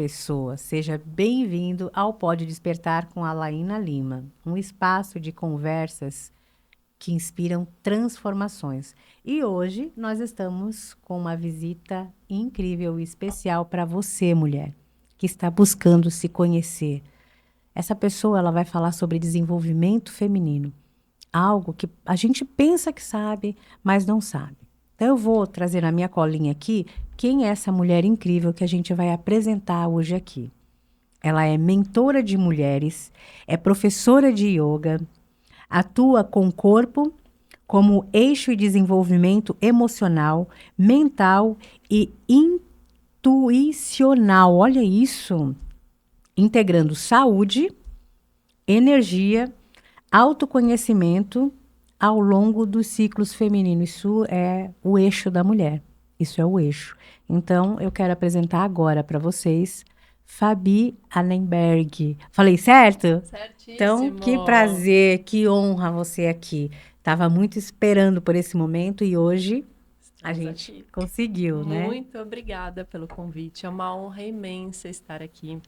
pessoa. Seja bem-vindo ao Pode Despertar com a Laína Lima, um espaço de conversas que inspiram transformações. E hoje nós estamos com uma visita incrível e especial para você, mulher, que está buscando se conhecer. Essa pessoa ela vai falar sobre desenvolvimento feminino, algo que a gente pensa que sabe, mas não sabe. Então eu vou trazer na minha colinha aqui quem é essa mulher incrível que a gente vai apresentar hoje aqui. Ela é mentora de mulheres, é professora de yoga, atua com o corpo como eixo e desenvolvimento emocional, mental e intuicional. Olha isso! Integrando saúde, energia, autoconhecimento ao longo dos ciclos femininos. Isso é o eixo da mulher. Isso é o eixo. Então, eu quero apresentar agora para vocês Fabi Annenberg. Falei certo? Certíssimo. Então, que prazer, que honra você aqui. Estava muito esperando por esse momento e hoje a gente conseguiu, né? Muito obrigada pelo convite. É uma honra imensa estar aqui.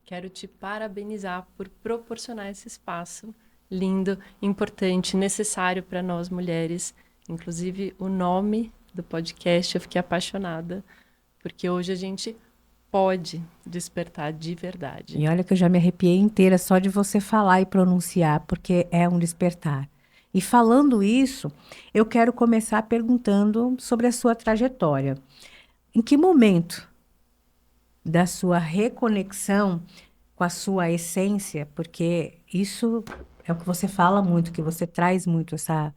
Quero te parabenizar por proporcionar esse espaço lindo, importante, necessário para nós mulheres. Inclusive, o nome do podcast, eu fiquei apaixonada, porque hoje a gente pode despertar de verdade. E olha que eu já me arrepiei inteira só de você falar e pronunciar, porque é um despertar. E falando isso, eu quero começar perguntando sobre a sua trajetória. Em que momento da sua reconexão com a sua essência, porque isso é o que você fala muito, que você traz muito essa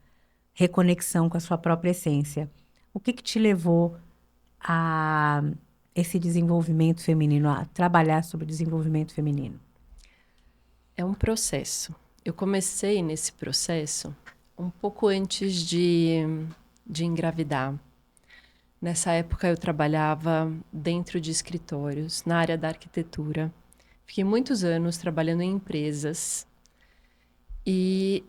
reconexão com a sua própria essência. O que te levou a esse desenvolvimento feminino, a trabalhar sobre desenvolvimento feminino? É um processo. Eu comecei nesse processo um pouco antes de engravidar. Nessa época eu trabalhava dentro de escritórios, na área da arquitetura. Fiquei muitos anos trabalhando em empresas. E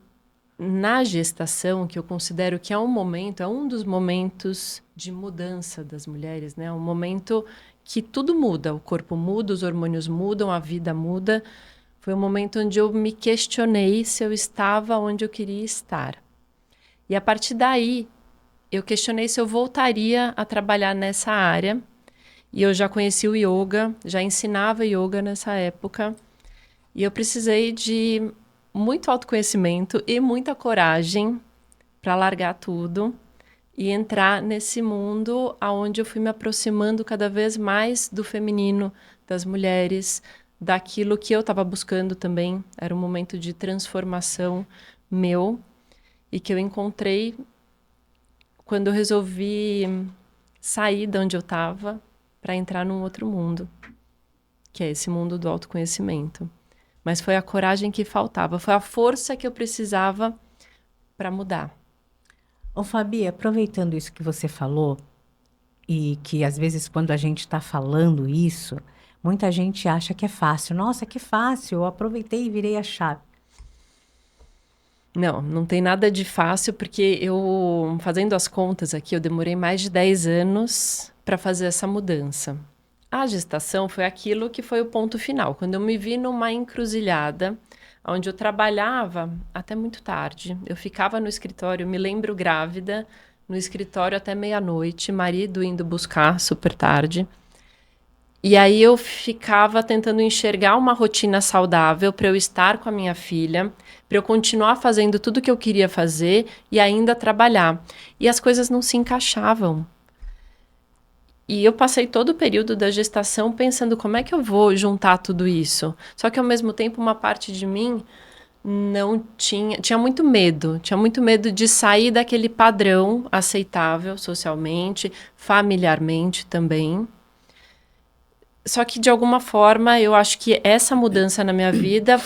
na gestação, que eu considero que é um dos momentos de mudança das mulheres, né? Um momento que tudo muda, o corpo muda, os hormônios mudam, a vida muda. Foi um momento onde eu me questionei se eu estava onde eu queria estar. E a partir daí, eu questionei se eu voltaria a trabalhar nessa área. E eu já conheci o yoga, já ensinava yoga nessa época. E eu precisei de muito autoconhecimento e muita coragem para largar tudo e entrar nesse mundo onde eu fui me aproximando cada vez mais do feminino, das mulheres, daquilo que eu estava buscando também. Era um momento de transformação meu e que eu encontrei quando eu resolvi sair de onde eu estava para entrar num outro mundo, que é esse mundo do autoconhecimento. Mas foi a coragem que faltava, foi a força que eu precisava para mudar. Ô Fabi, aproveitando isso que você falou, e que às vezes quando a gente está falando isso, muita gente acha que é fácil. Nossa, que fácil, eu aproveitei e virei a chave. Não tem nada de fácil, porque eu, fazendo as contas aqui, eu demorei mais de 10 anos para fazer essa mudança. A gestação foi aquilo que foi o ponto final. Quando eu me vi numa encruzilhada, onde eu trabalhava até muito tarde. Eu ficava no escritório, me lembro grávida, no escritório até meia-noite, marido indo buscar super tarde. E aí eu ficava tentando enxergar uma rotina saudável para eu estar com a minha filha, para eu continuar fazendo tudo que eu queria fazer e ainda trabalhar. E as coisas não se encaixavam. E eu passei todo o período da gestação pensando como é que eu vou juntar tudo isso. Só que ao mesmo tempo uma parte de mim não tinha muito medo de sair daquele padrão aceitável socialmente, familiarmente também. Só que de alguma forma eu acho que essa mudança na minha vida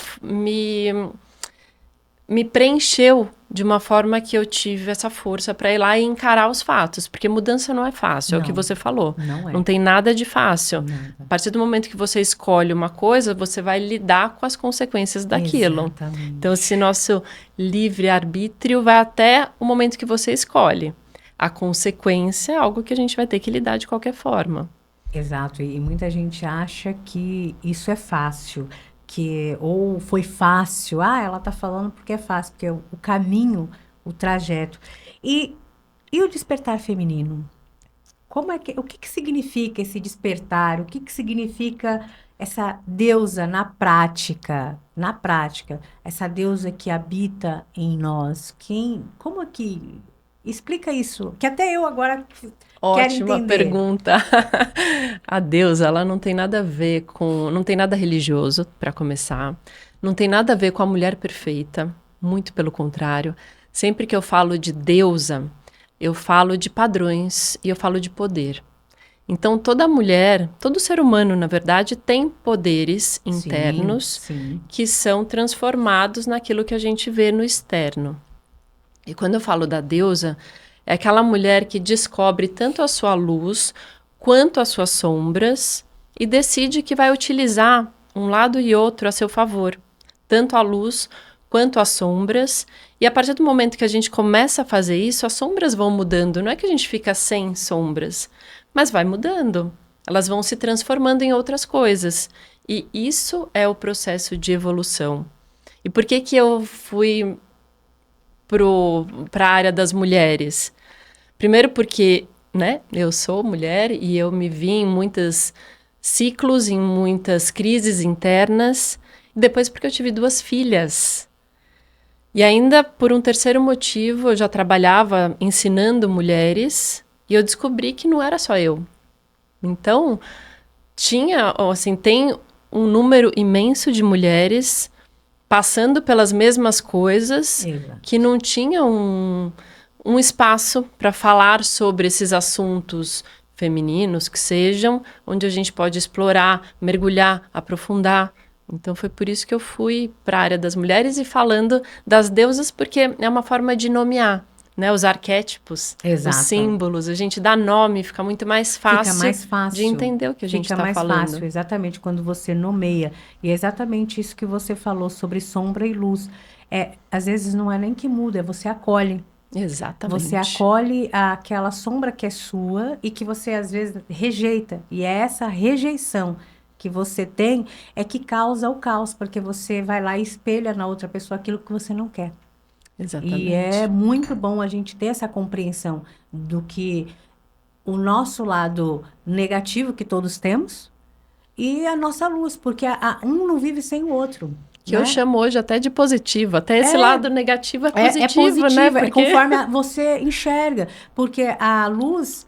me preencheu de uma forma que eu tive essa força para ir lá e encarar os fatos. Porque mudança não é fácil, é o que você falou. Não tem nada de fácil. Nada. A partir do momento que você escolhe uma coisa, você vai lidar com as consequências daquilo. Exatamente. Então, esse nosso livre-arbítrio vai até o momento que você escolhe. A consequência é algo que a gente vai ter que lidar de qualquer forma. Exato, e muita gente acha que isso é fácil, que ou foi fácil, ela está falando porque é fácil, porque o caminho, o trajeto. E, e o despertar feminino? Como é que, o que que significa esse despertar? O que que significa essa deusa na prática? Na prática, essa deusa que habita em nós. Como é que explica isso? Que até eu agora quero Ótima entender. pergunta. A deusa, ela não tem nada a ver com, não tem nada religioso, para começar. Não tem nada a ver com a mulher perfeita, muito pelo contrário. Sempre que eu falo de deusa, eu falo de padrões e eu falo de poder. Então, toda mulher, todo ser humano, na verdade, tem poderes Sim, internos sim. que são transformados naquilo que a gente vê no externo. E quando eu falo da deusa, é aquela mulher que descobre tanto a sua luz quanto as suas sombras e decide que vai utilizar um lado e outro a seu favor, tanto a luz quanto as sombras. E a partir do momento que a gente começa a fazer isso, as sombras vão mudando. Não é que a gente fica sem sombras, mas vai mudando. Elas vão se transformando em outras coisas. E isso é o processo de evolução. E por que que eu fui para a área das mulheres? Primeiro porque, né, eu sou mulher e eu me vi em muitos ciclos, em muitas crises internas. E depois porque eu tive 2 filhas. E ainda por um terceiro motivo, eu já trabalhava ensinando mulheres e eu descobri que não era só eu. Então, tem um número imenso de mulheres passando pelas mesmas coisas, Exato. que não tinha um espaço para falar sobre esses assuntos femininos que sejam, onde a gente pode explorar, mergulhar, aprofundar. Então foi por isso que eu fui para a área das mulheres e falando das deusas, porque é uma forma de nomear, né? Os arquétipos, os Exato. símbolos, a gente dá nome, fica muito mais Fica fácil mais de fácil. entender o que a gente Fica está mais fácil, falando. exatamente, quando você nomeia. E é exatamente isso que você falou sobre sombra e luz. Às vezes não é nem que muda, é você acolhe. Você Exatamente. acolhe aquela sombra que é sua e que você às vezes rejeita. E é essa rejeição que você tem é que causa o caos, porque você vai lá e espelha na outra pessoa aquilo que você não quer. E é Exatamente. muito bom a gente ter essa compreensão do que o nosso lado negativo que todos temos e a nossa luz, porque um não vive sem o outro, Que eu né? chamo hoje até de positivo. Até esse lado negativo é É positivo, né? positivo, é Porque. conforme você enxerga, porque a luz,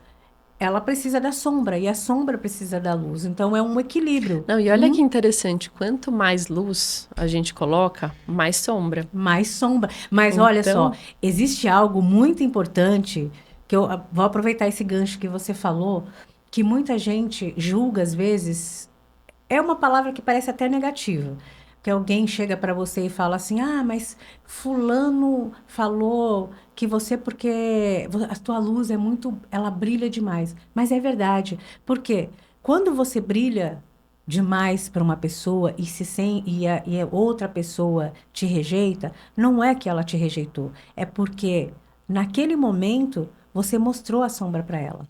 ela precisa da sombra e a sombra precisa da luz, então é um equilíbrio. Não, e olha que interessante, quanto mais luz a gente coloca, mais sombra. Mais sombra. Mas olha só, Então, existe algo muito importante que eu vou aproveitar esse gancho que você falou, que muita gente julga às vezes. É uma palavra que parece até negativa. Que alguém chega para você e fala assim: mas fulano falou que você porque a tua luz é muito, ela brilha demais. Mas é verdade. Por quê? Quando você brilha demais para uma pessoa e se sem e a outra pessoa te rejeita, não é que ela te rejeitou, é porque naquele momento você mostrou a sombra para ela.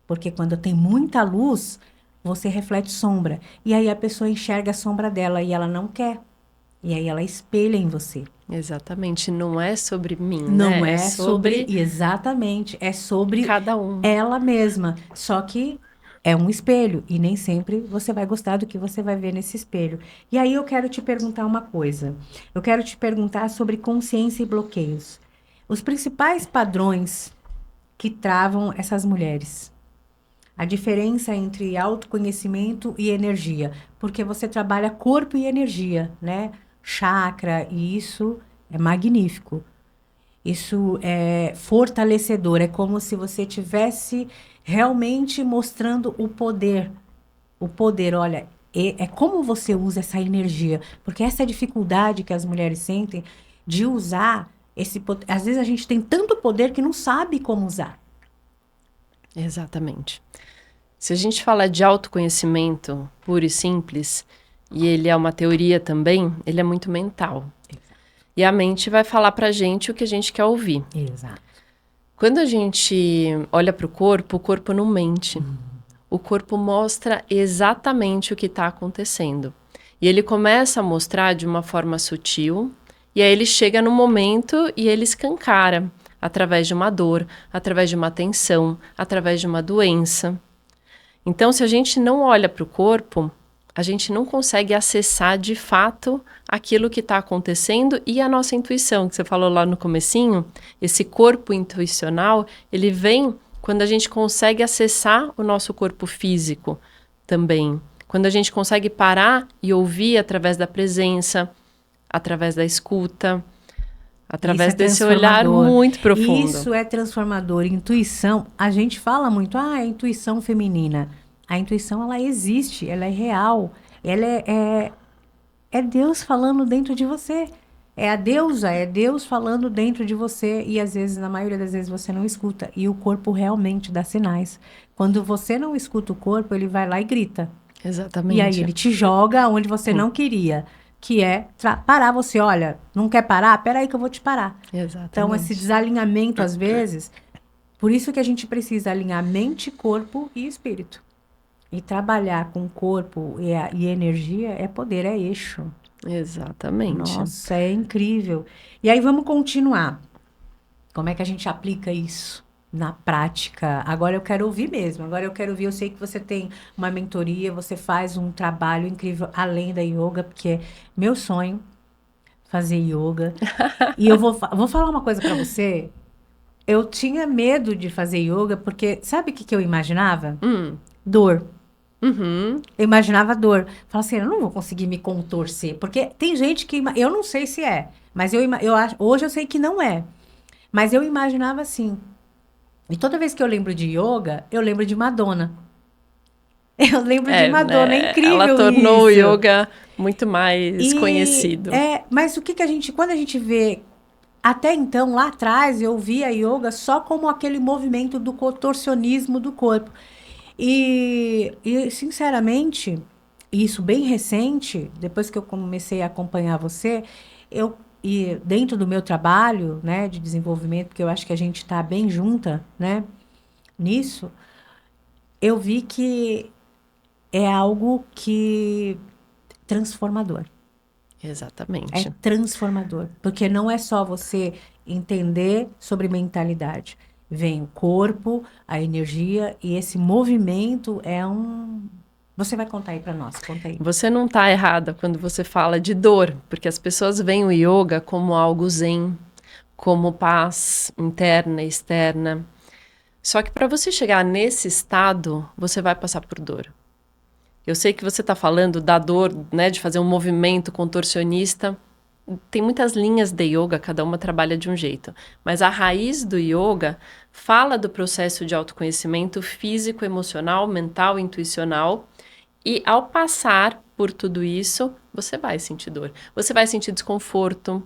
Porque quando tem muita luz, você reflete sombra. E aí a pessoa enxerga a sombra dela e ela não quer. E aí ela espelha em você. exatamente, não é sobre mim, Não né? É é sobre, sobre exatamente, é sobre cada um. ela mesma. Só que é um espelho e nem sempre você vai gostar do que você vai ver nesse espelho. E aí eu quero te perguntar uma coisa. Eu quero te perguntar sobre consciência e bloqueios. Os principais padrões que travam essas mulheres. A diferença entre autoconhecimento e energia, porque você trabalha corpo e energia, né? Chakra, e isso é magnífico. Isso é fortalecedor, é como se você tivesse realmente mostrando o poder. O poder, olha, é como você usa essa energia, porque essa é a dificuldade que as mulheres sentem de usar esse poder. Às vezes a gente tem tanto poder que não sabe como usar. Exatamente. Se a gente fala de autoconhecimento puro e simples, e ele é uma teoria também, ele é muito mental. E a mente vai falar pra gente o que a gente quer ouvir. Exato. Quando a gente olha para o corpo não mente. o corpo mostra exatamente o que está acontecendo. E ele começa a mostrar de uma forma sutil, e aí ele chega no momento e ele escancara, através de uma dor, através de uma tensão, através de uma doença. Então, se a gente não olha para o corpo, a gente não consegue acessar de fato aquilo que está acontecendo e a nossa intuição, que você falou lá no comecinho, esse corpo intuicional, ele vem quando a gente consegue acessar o nosso corpo físico também. Quando a gente consegue parar e ouvir através da presença, através da escuta, através desse olhar muito profundo. Isso é transformador. Intuição, a gente fala muito, é intuição feminina. A intuição, ela existe, ela é real. Ela é Deus falando dentro de você. É a deusa, é Deus falando dentro de você. E às vezes, na maioria das vezes, você não escuta. E o corpo realmente dá sinais. Quando você não escuta o corpo, ele vai lá e grita. Exatamente. E aí ele te joga onde você não queria, que é parar você. Olha, não quer parar? Peraí que eu vou te parar. Exatamente. Então, esse desalinhamento, às vezes, por isso que a gente precisa alinhar mente, corpo e espírito. E trabalhar com corpo e energia é poder, é eixo. Exatamente. Nossa, é incrível. E aí, vamos continuar. Como é que a gente aplica isso na prática? Agora eu quero ouvir mesmo. Agora eu quero ouvir. Eu sei que você tem uma mentoria, você faz um trabalho incrível além da yoga, porque é meu sonho fazer yoga. E eu vou falar uma coisa para você. Eu tinha medo de fazer yoga, porque sabe o que eu imaginava? Dor. Uhum. Eu imaginava dor. Falava assim, eu não vou conseguir me contorcer. Porque tem gente que... Eu não sei se é, mas eu acho, hoje eu sei que não é. Mas eu imaginava assim. E toda vez que eu lembro de yoga, eu lembro de Madonna. Eu lembro de Madonna, é incrível ela tornou isso. o yoga muito mais conhecido. Mas o que a gente... Quando a gente vê... Até então, lá atrás, eu via yoga só como aquele movimento do contorcionismo do corpo. E, sinceramente, isso bem recente, depois que eu comecei a acompanhar você, e dentro do meu trabalho, né, de desenvolvimento, porque eu acho que a gente está bem junta, né, nisso, eu vi que é algo que transformador. Exatamente. É transformador, porque não é só você entender sobre mentalidade. Vem o corpo, a energia e esse movimento é um... Você vai contar aí para nós, conta aí. Você não está errada quando você fala de dor, porque as pessoas veem o yoga como algo zen, como paz interna e externa. Só que para você chegar nesse estado, você vai passar por dor. Eu sei que você está falando da dor, né, de fazer um movimento contorcionista. Tem muitas linhas de yoga, cada uma trabalha de um jeito. Mas a raiz do yoga fala do processo de autoconhecimento físico, emocional, mental, intuicional. E ao passar por tudo isso, você vai sentir dor. Você vai sentir desconforto,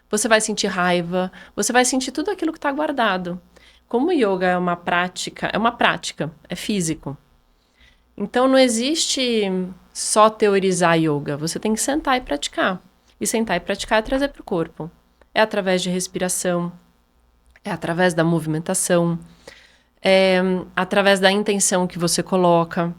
você vai sentir raiva, você vai sentir tudo aquilo que está guardado. Como o yoga é uma prática, é físico. Então não existe só teorizar yoga, você tem que sentar e praticar. E sentar e praticar é trazer para o corpo. É através de respiração, é através da movimentação, é através da intenção que você coloca.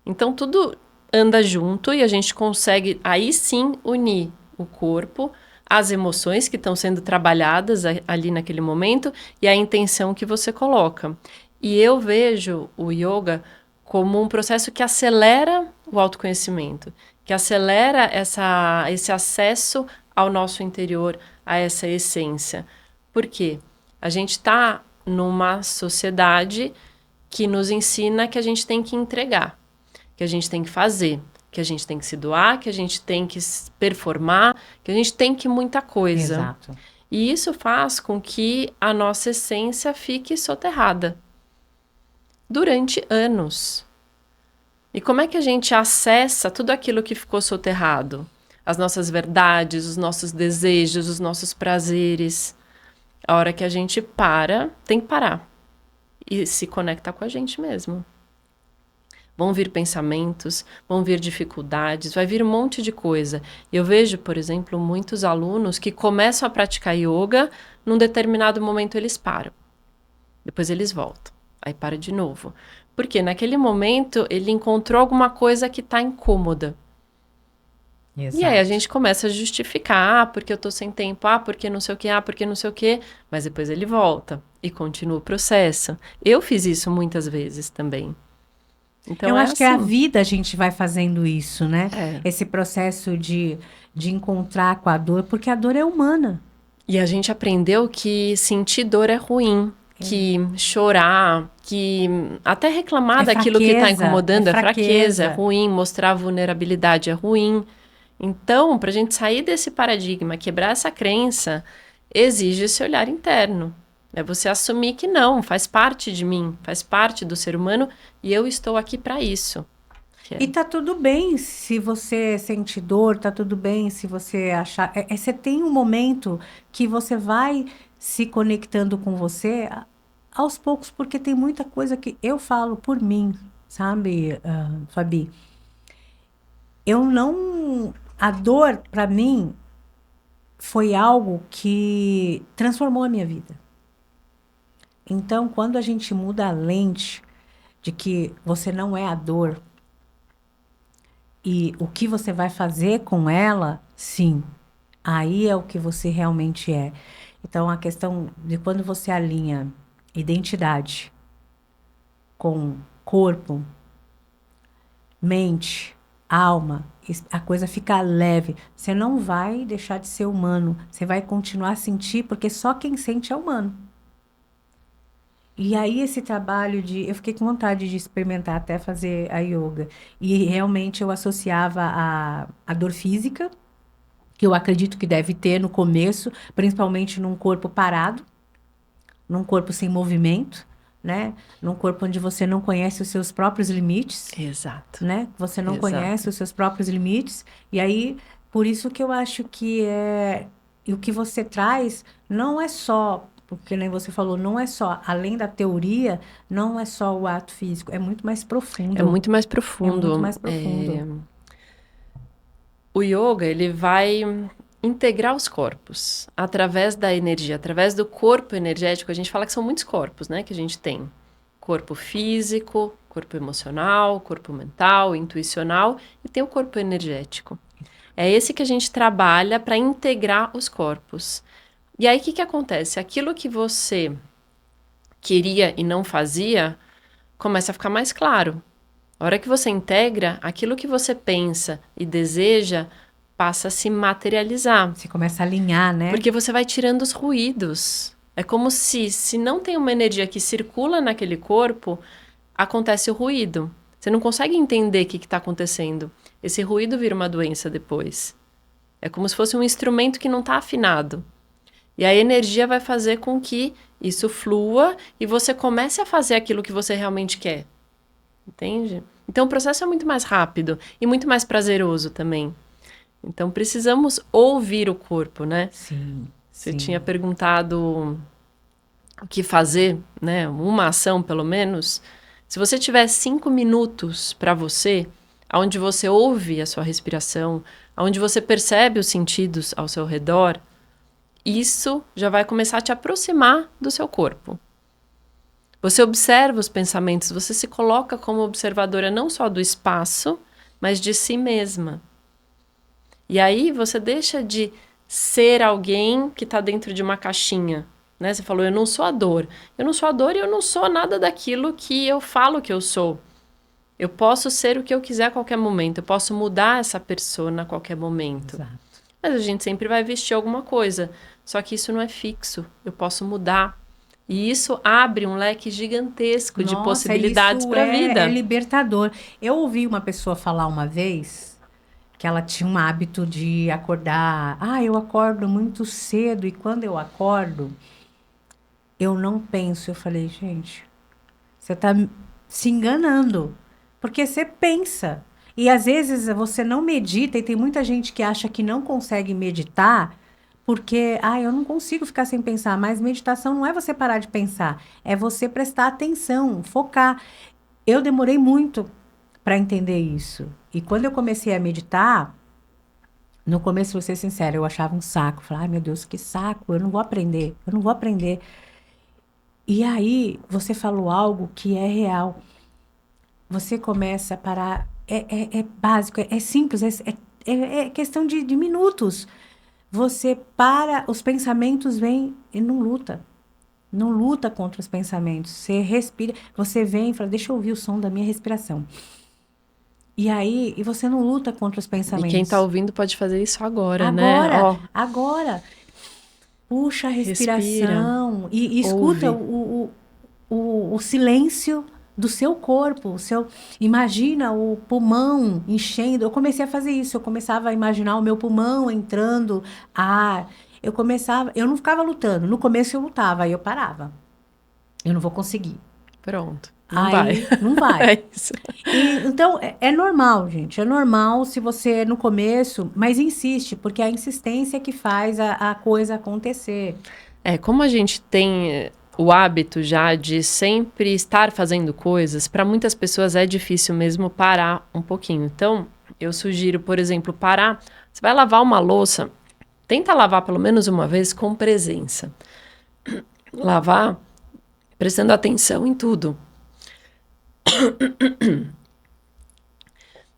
Então tudo anda junto e a gente consegue aí sim unir o corpo, as emoções que estão sendo trabalhadas ali naquele momento e a intenção que você coloca. E eu vejo o yoga como um processo que acelera o autoconhecimento, que acelera esse acesso ao nosso interior, a essa essência. Por quê? A gente está numa sociedade que nos ensina que a gente tem que entregar, que a gente tem que fazer, que a gente tem que se doar, que a gente tem que performar, que a gente tem que muita coisa. Exato. E isso faz com que a nossa essência fique soterrada durante anos. E como é que a gente acessa tudo aquilo que ficou soterrado? As nossas verdades, os nossos desejos, os nossos prazeres. A hora que a gente tem que parar e se conectar com a gente mesmo. Vão vir pensamentos, vão vir dificuldades, vai vir um monte de coisa. Eu vejo, por exemplo, muitos alunos que começam a praticar yoga, num determinado momento eles param. Depois eles voltam. Aí para de novo. Porque naquele momento ele encontrou alguma coisa que está incômoda. Exato. E aí a gente começa a justificar, porque eu tô sem tempo, porque não sei o que, porque não sei o que, mas depois ele volta e continua o processo. Eu fiz isso muitas vezes também. Então Eu é acho que a assim. vida a gente vai fazendo isso, né? É. Esse processo de encontrar com a dor, porque a dor é humana. E a gente aprendeu que sentir dor é ruim, que chorar, que até reclamar É daquilo que está fraqueza, incomodando é é fraqueza, é fraqueza. ruim, mostrar vulnerabilidade é ruim. Então, para a gente sair desse paradigma, quebrar essa crença, exige esse olhar interno. É você assumir que não, faz parte de mim, faz parte do ser humano e eu estou aqui para isso. E tá tudo bem se você sente dor, tá tudo bem se você achar. Você tem um momento que você vai se conectando com você aos poucos, porque tem muita coisa que eu falo por mim, sabe, Fabi? Eu não. A dor, para mim, foi algo que transformou a minha vida. Então, quando a gente muda a lente de que você não é a dor e o que você vai fazer com ela, sim, aí é o que você realmente é. Então, a questão de quando você alinha identidade com corpo, mente, alma, a coisa fica leve. Você não vai deixar de ser humano. Você vai continuar a sentir, porque só quem sente é humano. E aí esse trabalho de... Eu fiquei com vontade de experimentar até fazer a yoga. E realmente eu associava a dor física, que eu acredito que deve ter no começo, principalmente num corpo parado, num corpo sem movimento, né? Num corpo onde você não conhece os seus próprios limites. Exato. Né? Você não Exato. conhece os seus próprios limites. E aí, por isso que eu acho que e o que você traz não é só, porque nem você falou, não é só, além da teoria, não é só o ato físico, é muito mais profundo. É muito mais É profundo. muito mais profundo. O yoga, ele vai integrar os corpos através da energia, através do corpo energético. A gente fala que são muitos corpos, né, que a gente tem. Corpo físico, corpo emocional, corpo mental, intuicional e tem o corpo energético. É esse que a gente trabalha para integrar os corpos. E aí, o que acontece? Aquilo que você queria e não fazia, começa a ficar mais claro. A hora que você integra, aquilo que você pensa e deseja passa a se materializar. Você começa a alinhar, né? Porque você vai tirando os ruídos. É como se não tem uma energia que circula naquele corpo, acontece o ruído. Você não consegue entender o que está acontecendo. Esse ruído vira uma doença depois. É como se fosse um instrumento que não está afinado. E a energia vai fazer com que isso flua e você comece a fazer aquilo que você realmente quer. Entende? Então o processo é muito mais rápido e muito mais prazeroso também. Então precisamos ouvir o corpo, né? Sim. Você sim. tinha perguntado o que fazer, né? Uma ação pelo menos. Se você tiver 5 minutos para você, onde você ouve a sua respiração, onde você percebe os sentidos ao seu redor, isso já vai começar a te aproximar do seu corpo. Você observa os pensamentos, você se coloca como observadora não só do espaço, mas de si mesma. E aí você deixa de ser alguém que está dentro de uma caixinha. Né? Você falou, eu não sou a dor. Eu não sou a dor e eu não sou nada daquilo que eu falo que eu sou. Eu posso ser o que eu quiser a qualquer momento. Eu posso mudar essa persona a qualquer momento. Exato. Mas a gente sempre vai vestir alguma coisa. Só que isso não é fixo. Eu posso mudar. E isso abre um leque gigantesco de possibilidades para a vida. É libertador. Eu ouvi uma pessoa falar uma vez que ela tinha um hábito de acordar. Eu acordo muito cedo e quando eu acordo, eu não penso. Eu falei, gente, você está se enganando. Porque você pensa. E às vezes você não medita, e tem muita gente que acha que não consegue meditar porque, eu não consigo ficar sem pensar. Mas meditação não é você parar de pensar, é você prestar atenção, focar. Eu demorei muito para entender isso. E quando eu comecei a meditar, no começo, vou ser sincera, eu achava um saco. Falei, ai meu Deus, que saco, eu não vou aprender, eu não vou aprender. E aí, você falou algo que é real. Você começa a parar. É básico, é simples, é questão de minutos. Você para, os pensamentos vêm e não luta. Não luta contra os pensamentos. Você respira, você vem e fala, deixa eu ouvir o som da minha respiração. E aí, e você não luta contra os E quem tá pensamentos. ouvindo pode fazer isso agora, né? Agora, Ó, agora, puxa a respira, respiração e escuta ouve. o silêncio do seu corpo. Imagina o pulmão enchendo. Eu comecei a fazer isso. Eu começava a imaginar o meu pulmão entrando ar. Eu não ficava lutando. No começo eu lutava, aí eu parava. Eu não vou conseguir. Pronto, não vai. Aí não vai. É isso. Então, é normal, gente. É normal se você no começo, mas insiste, porque é a insistência que faz a coisa acontecer. É, como a gente tem o hábito já de sempre estar fazendo coisas, para muitas pessoas é difícil mesmo parar um pouquinho. Então, eu sugiro, por exemplo, parar. Você vai lavar uma louça, tenta lavar pelo menos uma vez com presença. Lavar prestando atenção em tudo.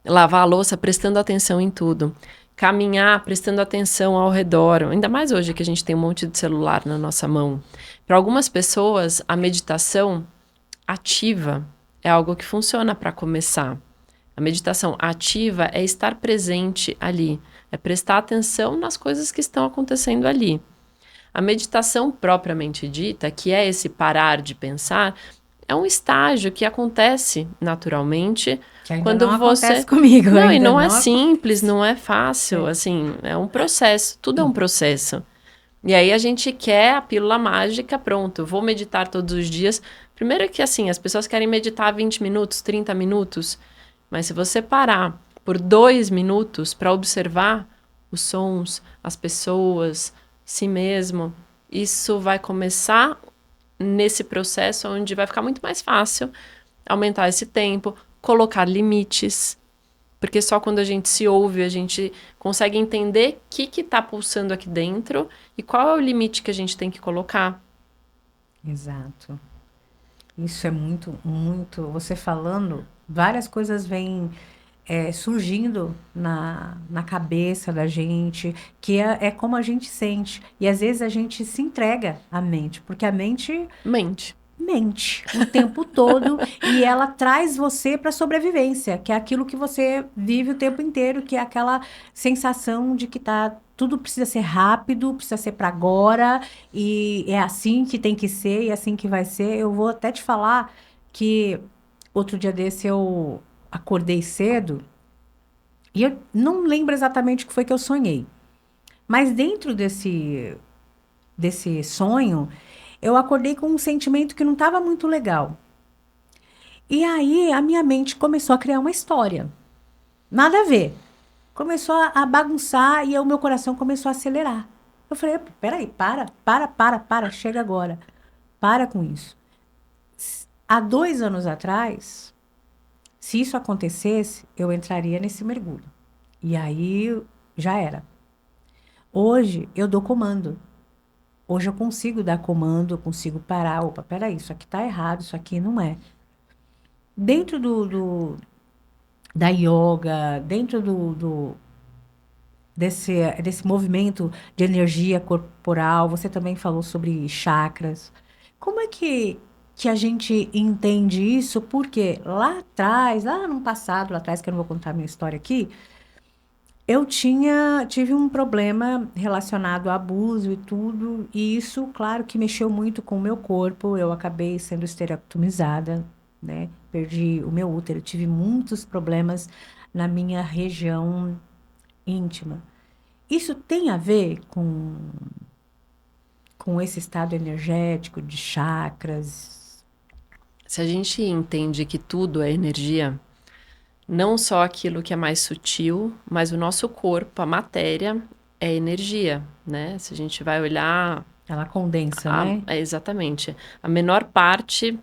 Lavar a louça prestando atenção em tudo. Caminhar prestando atenção ao redor. Ainda mais hoje que a gente tem um monte de celular na nossa mão. Para algumas pessoas, a meditação ativa é algo que funciona para começar. A meditação ativa é estar presente ali, é prestar atenção nas coisas que estão acontecendo ali. A meditação propriamente dita, que é esse parar de pensar, é um estágio que acontece naturalmente Que ainda não quando você... acontece comigo, Não, e ainda não é não simples, acontece. não é fácil, É. assim, é um processo, tudo é um processo. E aí a gente quer a pílula mágica, pronto, vou meditar todos os dias. Primeiro que assim, as pessoas querem meditar 20 minutos, 30 minutos, mas se você parar por 2 minutos para observar os sons, as pessoas, si mesmo, isso vai começar nesse processo onde vai ficar muito mais fácil aumentar esse tempo, colocar limites, porque só quando a gente se ouve, a gente consegue entender o que está pulsando aqui dentro e qual é o limite que a gente tem que colocar. Exato. Isso é muito, muito. Você falando, várias coisas vêm surgindo na cabeça da gente, que é como a gente sente. E às vezes a gente se entrega à mente, porque a mente Mente. mente o tempo todo e ela traz você para a sobrevivência, que é aquilo que você vive o tempo inteiro, que é aquela sensação de que tudo precisa ser rápido, precisa ser para agora e é assim que tem que ser e é assim que vai ser. Eu vou até te falar que outro dia desse eu acordei cedo e eu não lembro exatamente o que foi que eu sonhei, mas dentro desse sonho eu acordei com um sentimento que não estava muito legal. E aí a minha mente começou a criar uma história. Nada a ver. Começou a bagunçar e o meu coração começou a acelerar. Eu falei, peraí, para, chega agora. Para com isso. Há 2 anos atrás, se isso acontecesse, eu entraria nesse mergulho. E aí já era. Hoje eu dou comando. Hoje eu consigo dar comando, eu consigo parar. Opa, peraí, isso aqui tá errado, isso aqui não é. Dentro da yoga, dentro desse movimento de energia corporal, você também falou sobre chakras. Como é que a gente entende isso? Porque lá atrás, lá no passado, lá atrás, que eu não vou contar a minha história aqui, tive um problema relacionado a abuso e tudo, e isso, claro, que mexeu muito com o meu corpo. Eu acabei sendo esterectomizada, né? Perdi o meu útero, tive muitos problemas na minha região íntima. Isso tem a ver com esse estado energético de chakras? Se a gente entende que tudo é energia, não só aquilo que é mais sutil, mas o nosso corpo, a matéria, é energia, né? Se a gente vai olhar... Ela condensa, né? exatamente. A menor parte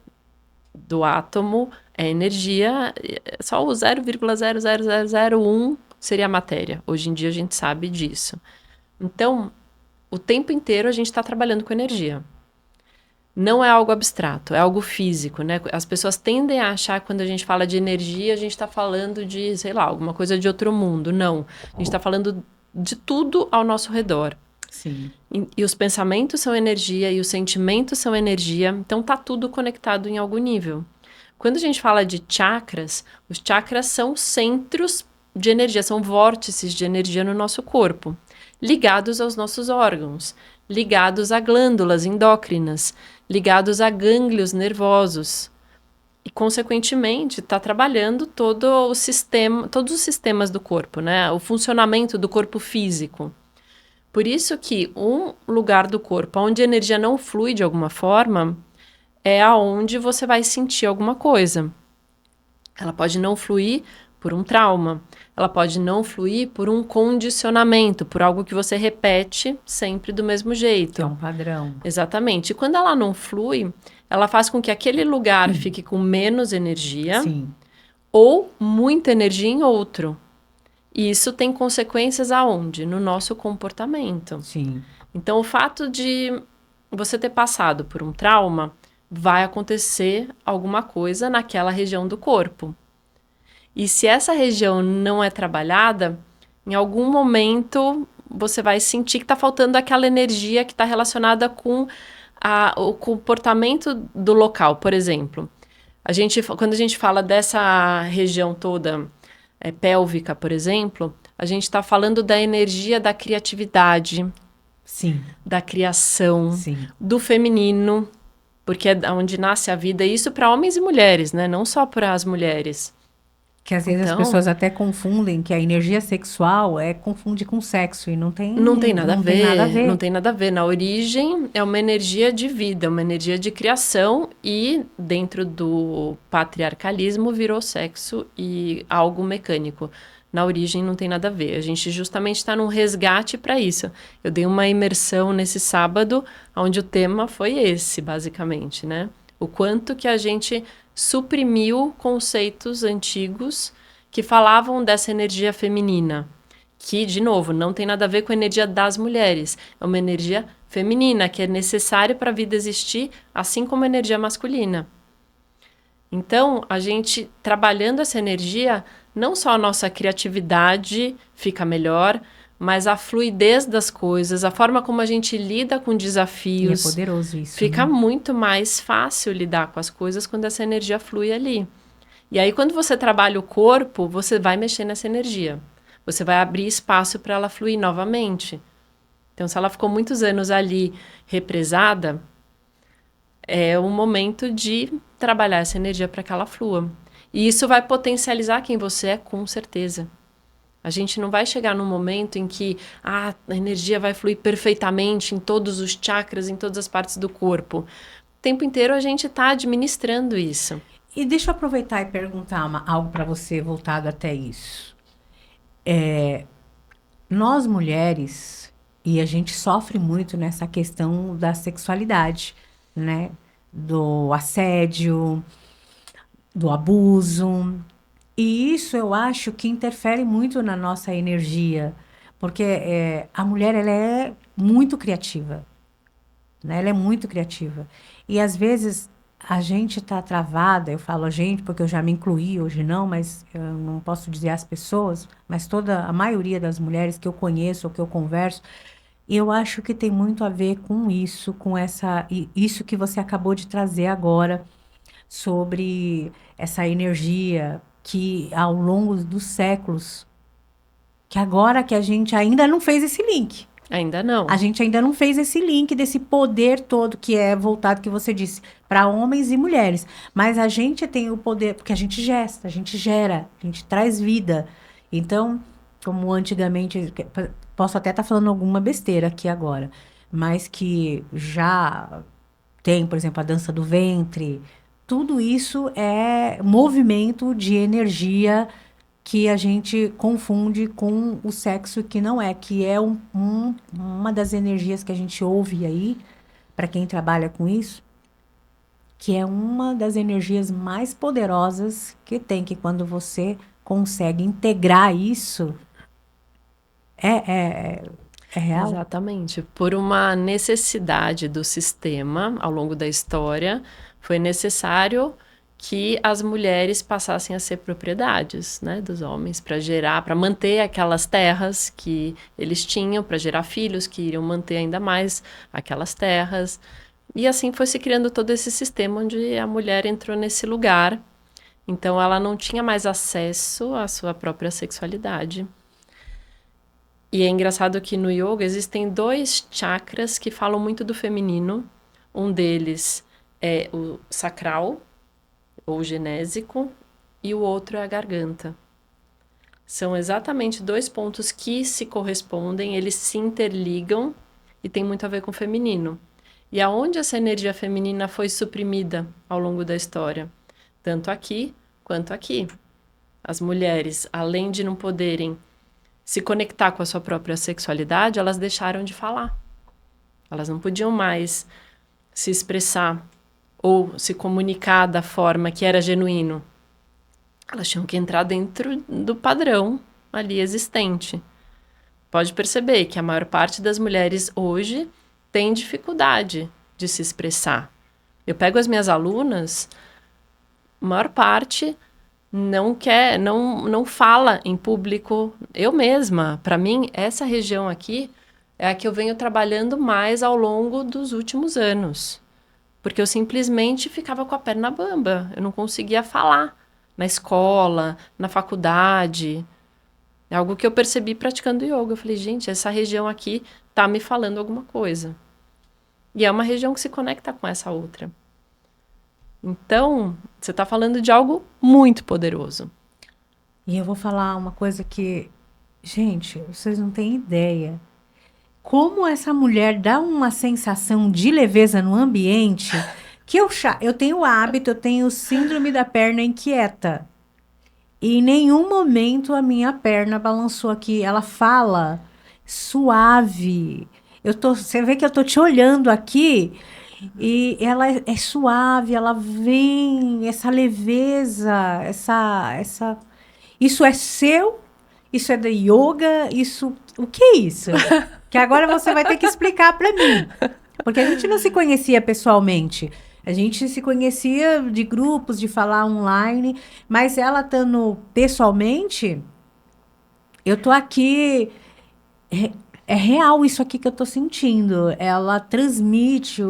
do átomo é energia, só o 0,00001 seria a matéria. Hoje em dia a gente sabe disso. Então, o tempo inteiro a gente está trabalhando com energia. Não é algo abstrato, é algo físico, né? As pessoas tendem a achar que quando a gente fala de energia, a gente está falando de, sei lá, alguma coisa de outro mundo. Não. A gente está falando de tudo ao nosso redor. Sim. E os pensamentos são energia e os sentimentos são energia, então tá tudo conectado em algum nível. Quando a gente fala de chakras, os chakras são centros de energia, são vórtices de energia no nosso corpo, ligados aos nossos órgãos, ligados a glândulas endócrinas, ligados a gânglios nervosos. E, consequentemente, está trabalhando todo o sistema, todos os sistemas do corpo, né? O funcionamento do corpo físico. Por isso que um lugar do corpo onde a energia não flui de alguma forma é aonde você vai sentir alguma coisa. Ela pode não fluir por um trauma, ela pode não fluir por um condicionamento, por algo que você repete sempre do mesmo jeito. Que é um padrão. Exatamente. E quando ela não flui, ela faz com que aquele lugar fique com menos energia. Sim. Ou muita energia em outro. E isso tem consequências aonde? No nosso comportamento. Sim. Então, o fato de você ter passado por um trauma, vai acontecer alguma coisa naquela região do corpo. E se essa região não é trabalhada, em algum momento você vai sentir que está faltando aquela energia que está relacionada com o comportamento do local, por exemplo. Quando a gente fala dessa região toda pélvica, por exemplo, a gente está falando da energia da criatividade, Sim. da criação, Sim. do feminino, porque é onde nasce a vida. Isso para homens e mulheres, né? Não só para as mulheres. Que às vezes as pessoas até confundem que a energia sexual confunde com sexo e não tem nada a ver. Não tem nada a ver. Na origem é uma energia de vida, uma energia de criação e dentro do patriarcalismo virou sexo e algo mecânico. Na origem não tem nada a ver. A gente justamente está num resgate para isso. Eu dei uma imersão nesse sábado, onde o tema foi esse, basicamente, né? O quanto que a gente suprimiu conceitos antigos que falavam dessa energia feminina, que, de novo, não tem nada a ver com a energia das mulheres. É uma energia feminina, que é necessária para a vida existir, assim como a energia masculina. Então, a gente, trabalhando essa energia, não só a nossa criatividade fica melhor, mas a fluidez das coisas, a forma como a gente lida com desafios. E é poderoso isso. Fica muito mais fácil lidar com as coisas quando essa energia flui ali. E aí, quando você trabalha o corpo, você vai mexer nessa energia. Você vai abrir espaço para ela fluir novamente. Então, se ela ficou muitos anos ali represada, é o momento de trabalhar essa energia para que ela flua. E isso vai potencializar quem você é, com certeza. A gente não vai chegar num momento em que a energia vai fluir perfeitamente em todos os chakras, em todas as partes do corpo. O tempo inteiro a gente está administrando isso. E deixa eu aproveitar e perguntar algo para você voltado até isso. Nós mulheres, e a gente sofre muito nessa questão da sexualidade, né? Do assédio, do abuso. E isso eu acho que interfere muito na nossa energia, porque a mulher ela é muito criativa, né? Ela é muito criativa. E às vezes a gente está travada, eu falo a gente porque eu já me incluí, hoje não, mas eu não posso dizer as pessoas, mas a maioria das mulheres que eu conheço ou que eu converso, eu acho que tem muito a ver com isso, isso que você acabou de trazer agora, sobre essa energia que ao longo dos séculos, que agora que a gente ainda não fez esse link. Ainda não. A gente ainda não fez esse link desse poder todo que é voltado, que você disse, para homens e mulheres. Mas a gente tem o poder, porque a gente gesta, a gente gera, a gente traz vida. Então, como antigamente, posso até estar falando alguma besteira aqui agora, mas que já tem, por exemplo, a dança do ventre. Tudo isso é movimento de energia que a gente confunde com o sexo que não é, que é uma das energias que a gente ouve aí, para quem trabalha com isso, que é uma das energias mais poderosas que tem, que quando você consegue integrar isso, É real? Exatamente. Por uma necessidade do sistema, ao longo da história, foi necessário que as mulheres passassem a ser propriedades, né, dos homens, para gerar, para manter aquelas terras que eles tinham, para gerar filhos que iriam manter ainda mais aquelas terras. E assim foi se criando todo esse sistema onde a mulher entrou nesse lugar. Então ela não tinha mais acesso à sua própria sexualidade. E é engraçado que no yoga existem dois chakras que falam muito do feminino. Um deles é o sacral, ou genésico, e o outro é a garganta. São exatamente dois pontos que se correspondem, eles se interligam e tem muito a ver com o feminino. E aonde essa energia feminina foi suprimida ao longo da história? Tanto aqui quanto aqui. As mulheres, além de não poderem se conectar com a sua própria sexualidade, elas deixaram de falar. Elas não podiam mais se expressar ou se comunicar da forma que era genuíno. Elas tinham que entrar dentro do padrão ali existente. Pode perceber que a maior parte das mulheres hoje tem dificuldade de se expressar. Eu pego as minhas alunas, a maior parte não fala em público. Eu mesma, para mim, essa região aqui é a que eu venho trabalhando mais ao longo dos últimos anos. Porque eu simplesmente ficava com a perna bamba. Eu não conseguia falar na escola, na faculdade. É algo que eu percebi praticando yoga. Eu falei, gente, essa região aqui tá me falando alguma coisa. E é uma região que se conecta com essa outra. Então, você está falando de algo muito poderoso. E eu vou falar uma coisa que, gente, vocês não têm ideia. Como essa mulher dá uma sensação de leveza no ambiente que eu tenho o hábito, eu tenho síndrome da perna inquieta. E em nenhum momento a minha perna balançou aqui. Ela fala suave. Você vê que eu tô te olhando aqui e ela é suave, ela vem, essa leveza, isso é seu? Isso é da yoga? O que é isso? Que agora você vai ter que explicar para mim. Porque a gente não se conhecia pessoalmente. A gente se conhecia de grupos, de falar online, mas ela estando pessoalmente, eu tô aqui. É real isso aqui que eu tô sentindo. Ela transmite,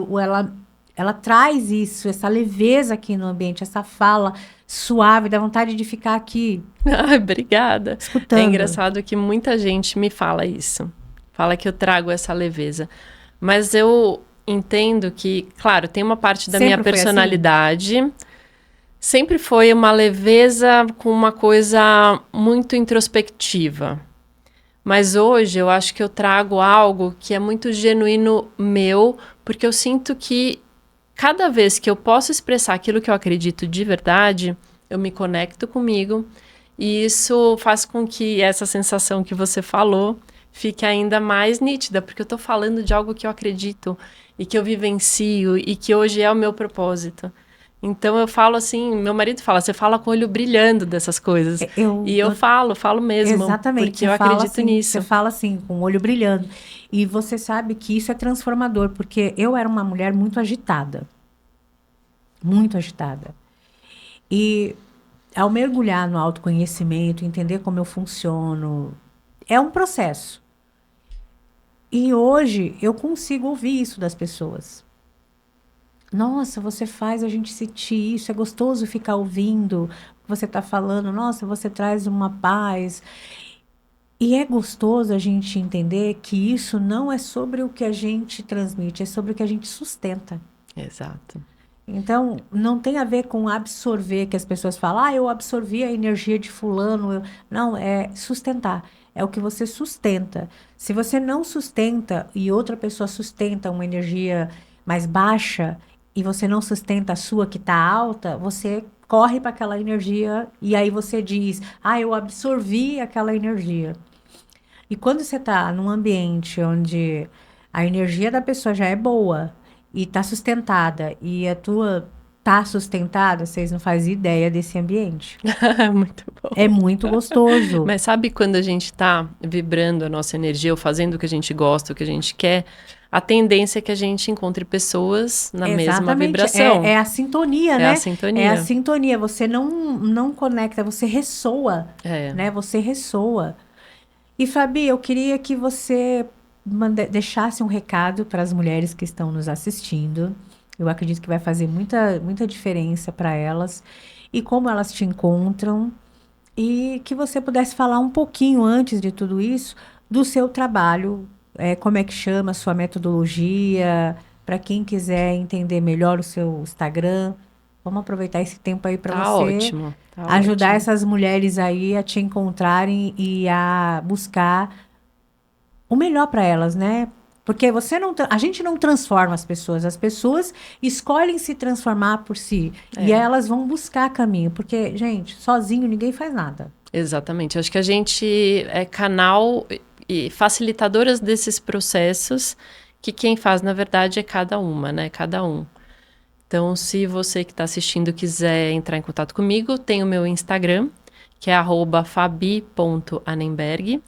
ela traz isso, essa leveza aqui no ambiente, essa fala suave, dá vontade de ficar aqui. Ai, obrigada. Escutando. É engraçado que muita gente me fala isso. Fala que eu trago essa leveza. Mas eu entendo que, claro, tem uma parte da minha personalidade. Assim? Sempre foi uma leveza com uma coisa muito introspectiva. Mas hoje eu acho que eu trago algo que é muito genuíno meu, porque eu sinto que cada vez que eu posso expressar aquilo que eu acredito de verdade, eu me conecto comigo. E isso faz com que essa sensação que você falou fique ainda mais nítida, porque eu estou falando de algo que eu acredito e que eu vivencio e que hoje é o meu propósito. Então eu falo assim, meu marido fala, você fala com o olho brilhando dessas coisas. E eu falo mesmo, exatamente, porque eu acredito assim, nisso. Você fala assim, com o olho brilhando. E você sabe que isso é transformador, porque eu era uma mulher muito agitada. Muito agitada. E ao mergulhar no autoconhecimento, entender como eu funciono, é um processo. E hoje eu consigo ouvir isso das pessoas. Nossa, você faz a gente sentir isso, é gostoso ficar ouvindo o que você está falando. Nossa, você traz uma paz. E é gostoso a gente entender que isso não é sobre o que a gente transmite, é sobre o que a gente sustenta. Exato. Então, não tem a ver com absorver, que as pessoas falam, eu absorvi a energia de fulano. Não, é sustentar. É o que você sustenta. Se você não sustenta e outra pessoa sustenta uma energia mais baixa e você não sustenta a sua que está alta, você corre para aquela energia e aí você diz, eu absorvi aquela energia. E quando você está num ambiente onde a energia da pessoa já é boa e está sustentada e a tua tá sustentada, vocês não fazem ideia desse ambiente. Muito bom. É muito gostoso. Mas sabe quando a gente está vibrando a nossa energia ou fazendo o que a gente gosta, o que a gente quer, a tendência é que a gente encontre pessoas na mesma vibração. É a sintonia, É né? a sintonia. É a sintonia. Você não conecta, você ressoa, É. né? Você ressoa. E, Fabi, eu queria que você deixasse um recado para as mulheres que estão nos assistindo. Eu acredito que vai fazer muita diferença para elas. E como elas te encontram. E que você pudesse falar um pouquinho, antes de tudo isso, do seu trabalho. Como é que chama a sua metodologia? Para quem quiser entender melhor o seu Instagram. Vamos aproveitar esse tempo aí para Tá você ótimo. Tá ajudar ótimo. essas mulheres aí a te encontrarem e a buscar o melhor para elas, né? Porque a gente não transforma as pessoas escolhem se transformar por si e elas vão buscar caminho, porque, gente, sozinho ninguém faz nada. Exatamente. Acho que a gente é canal e facilitadoras desses processos, que quem faz, na verdade, é cada uma, né? Cada um. Então, se você que está assistindo quiser entrar em contato comigo, tem o meu Instagram, que é @fabi.anenberg.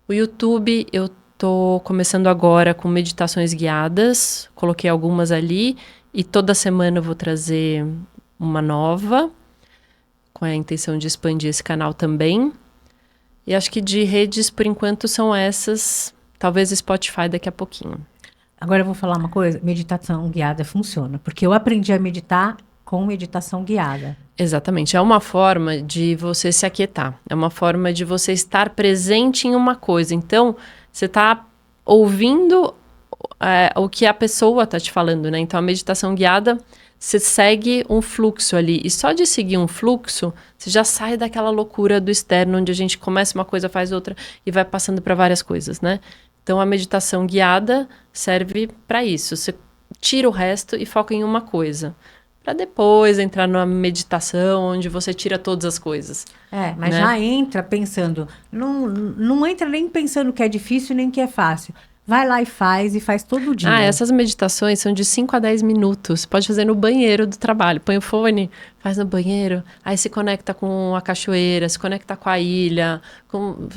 O YouTube, eu tô começando agora com meditações guiadas, coloquei algumas ali, e toda semana eu vou trazer uma nova, com a intenção de expandir esse canal também. E acho que de redes, por enquanto, são essas, talvez Spotify daqui a pouquinho. Agora eu vou falar uma coisa, meditação guiada funciona, porque eu aprendi a meditar com meditação guiada. Exatamente, é uma forma de você se aquietar, é uma forma de você estar presente em uma coisa. Então, você está ouvindo o que a pessoa está te falando, né? Então, a meditação guiada, você segue um fluxo ali, e só de seguir um fluxo, você já sai daquela loucura do externo, onde a gente começa uma coisa, faz outra, e vai passando para várias coisas, né? Então, a meditação guiada serve para isso. Você tira o resto e foca em uma coisa. Para depois entrar numa meditação onde você tira todas as coisas. Mas né? já entra pensando. Não entra nem pensando que é difícil nem que é fácil. Vai lá e faz todo dia. Essas meditações são de 5 a 10 minutos. Pode fazer no banheiro do trabalho. Põe o fone, faz no banheiro, aí se conecta com a cachoeira, se conecta com a ilha.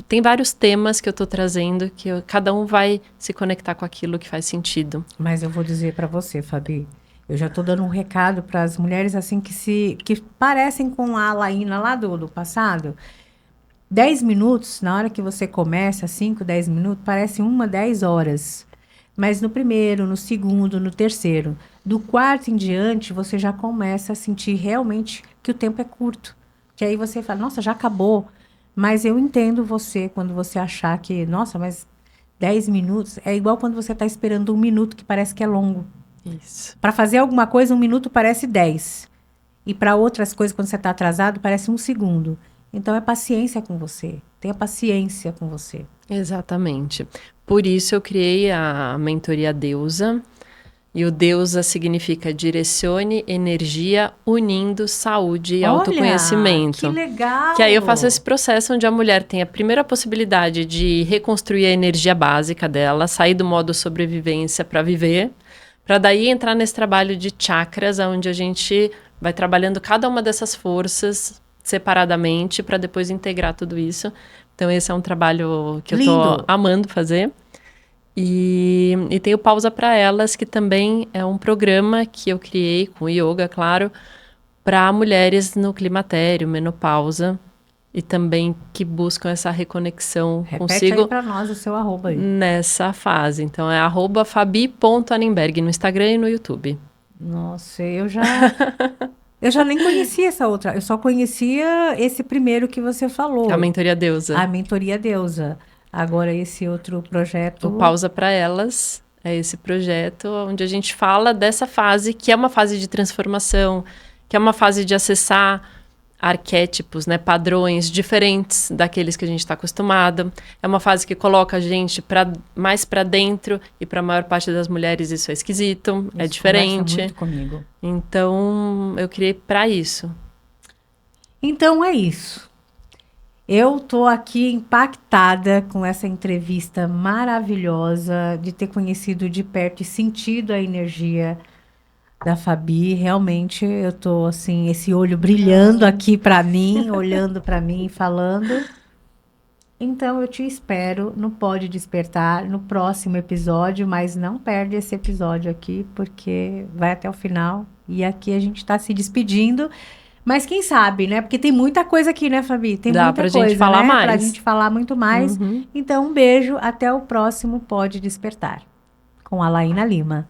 Tem vários temas que eu estou trazendo que cada um vai se conectar com aquilo que faz sentido. Mas eu vou dizer para você, Fabi, eu já estou dando um recado para as mulheres assim que parecem com a Alaína lá do passado. 10 minutos, na hora que você começa, 5, 10 minutos, parece 10 horas. Mas no primeiro, no segundo, no terceiro, do quarto em diante, você já começa a sentir realmente que o tempo é curto. Que aí você fala, nossa, já acabou. Mas eu entendo você quando você achar que, nossa, mas 10 minutos é igual quando você está esperando 1 minuto, que parece que é longo. Isso. Para fazer alguma coisa, 1 minuto parece 10. E para outras coisas, quando você está atrasado, parece 1 segundo. Então, é paciência com você. Tenha paciência com você. Exatamente. Por isso, eu criei a mentoria Deusa. E o Deusa significa direcione energia unindo saúde e autoconhecimento. Que legal! Que aí eu faço esse processo onde a mulher tem a primeira possibilidade de reconstruir a energia básica dela, sair do modo sobrevivência para viver, para daí entrar nesse trabalho de chakras, onde a gente vai trabalhando cada uma dessas forças separadamente para depois integrar tudo isso. Então, esse é um trabalho que Lindo. eu tô amando fazer. E tem o Pausa para Elas, que também é um programa que eu criei com yoga, claro, para mulheres no climatério, menopausa, e também que buscam essa reconexão Repete consigo aí para nós o seu arroba aí. nessa fase. Então, é @fabi.anenberg no Instagram e no YouTube. Nossa, eu já nem conhecia essa outra. Eu só conhecia esse primeiro que você falou. A Mentoria Deusa. A Mentoria Deusa. Agora, esse outro projeto... O Pausa para Elas é esse projeto onde a gente fala dessa fase, que é uma fase de transformação, que é uma fase de acessar arquétipos, né, padrões diferentes daqueles que a gente está acostumado. É uma fase que coloca a gente mais para dentro, e para a maior parte das mulheres isso é esquisito, é diferente. Muito comigo. Então, eu criei para isso. Então, é isso. Eu tô aqui impactada com essa entrevista maravilhosa, de ter conhecido de perto e sentido a energia da Fabi. Realmente eu tô assim, esse olho brilhando aqui para mim, olhando para mim e falando. Então eu te espero no Pode Despertar, no próximo episódio, mas não perde esse episódio aqui, porque vai até o final. E aqui a gente está se despedindo. Mas quem sabe, né? Porque tem muita coisa aqui, né, Fabi? Tem Dá muita pra coisa, gente falar né? Pra mais. gente falar muito mais. Uhum. Então, um beijo. Até o próximo Pode Despertar. Com a Laína Lima.